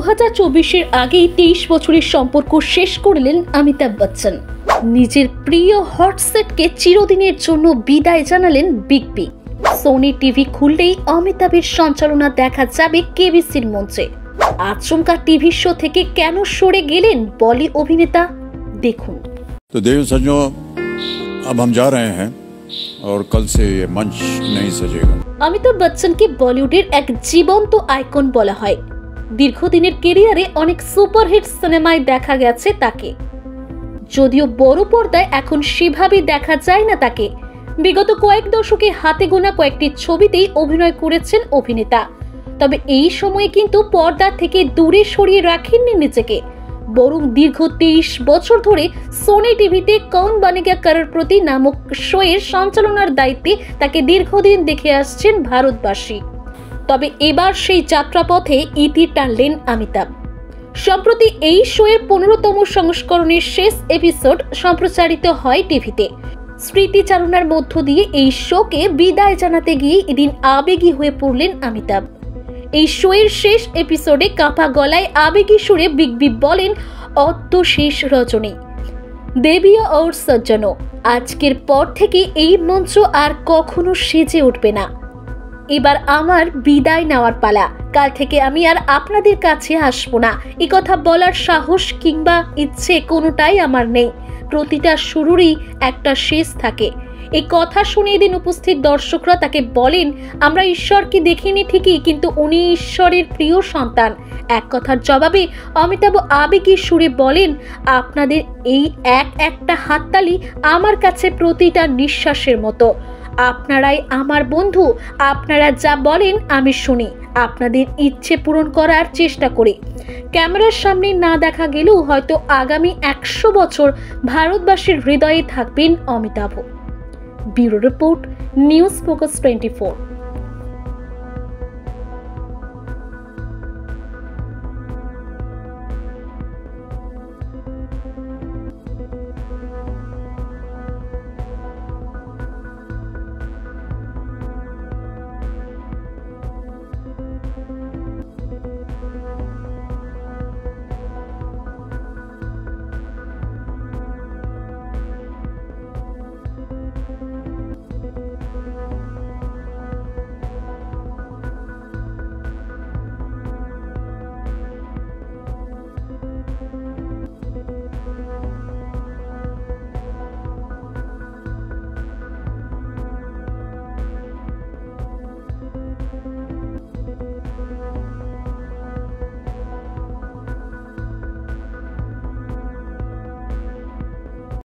2024 আগেই 23 বছরের সম্পর্ক শেষ করলেন অমিতাভ বচ্চন। নিজের প্রিয় হট সেটকে চিরদিনের জন্য বিদায় জানালেন বিগ বি। সোনি টিভি খুললেই অমিতাভের সঞ্চালনা দেখা যাবে কেবিসির মঞ্চে। আচমকা টিভি শো থেকে কেন সরে গেলেন বলি অভিনেতা, দেখুন। तो देव सज्जनों, अब हम जा रहे हैं और कल से ये मंच नहीं सजेगा। অমিতাভ বচ্চনকে বলিউডের এক জীবন্ত আইকন বলা হয়। দীর্ঘদিনের ক্যারিয়ারে অনেক সুপারহিট সিনেমায় দেখা গেছে তাকে, যদিও বড় পর্দায় এখন সেভাবে দেখা যায় না তাকে। বিগত কয়েক দশকে হাতে গোনা কয়েকটি ছবিতেই অভিনয় করেছেন অভিনেতা। তবে এই সময়ে কিন্তু পর্দা থেকে দূরে সরিয়ে রাখেননি নিজেকে, বরং দীর্ঘ 23 বছর ধরে সোনি টিভিতে কৌন বনেগা করোড়পতি নামক শো এর সঞ্চালনার দায়িত্বে তাকে দীর্ঘদিন দেখে আসছেন ভারতবাসী। তবে এবার সেই যাত্রাপথে ইতি টানলেন অমিতাভ। সম্প্রতি এই শো এর 15তম সংস্করণের শেষ এপিসোড সম্প্রচারিত হয় টিভিতে। স্মৃতিচারণার মধ্য দিয়ে এই শোকে বিদায় জানাতে গিয়ে এদিন আবেগী হয়ে পড়লেন অমিতাভ। এই শো এর শেষ এপিসোডে কাঁপা গলায় আবেগী সুরে বিগ বি বলেন, অদ্য শেষ রজনী দেবিয়া और সজ্জনও, আজকের পর থেকে এই মঞ্চ আর কখনো সেজে উঠবে না। এবার আমার বিদায় নেওয়ার পালা। কাল থেকে আমি আর আপনাদের কাছে আসবো না। এই কথা বলার সাহস কিংবা ইচ্ছে কোনোটাই আমার নেই। প্রতিটা শুরুরই একটা শেষ থাকে। এই কথা শুনে এদিন উপস্থিত দর্শকরা তাকে বলেন, আমরা ঈশ্বরকে দেখিনি ঠিকই, কিন্তু উনি ঈশ্বরের প্রিয় সন্তান। এক কথার জবাবে অমিতাভ আবেগী সুরে বলেন, আপনাদের এই একটা হাততালি আমার কাছে প্রতিটা নিঃশ্বাসের মতো। আপনারাই আমার বন্ধু, আপনারা যা বলেন আমি শুনি, আপনাদের ইচ্ছে পূরণ করার চেষ্টা করি। ক্যামেরার সামনে না দেখা গেলেও হয়তো আগামী 100 বছর ভারতবাসীর হৃদয়ে থাকবেন Amitabh. Bureau report, news focus 24।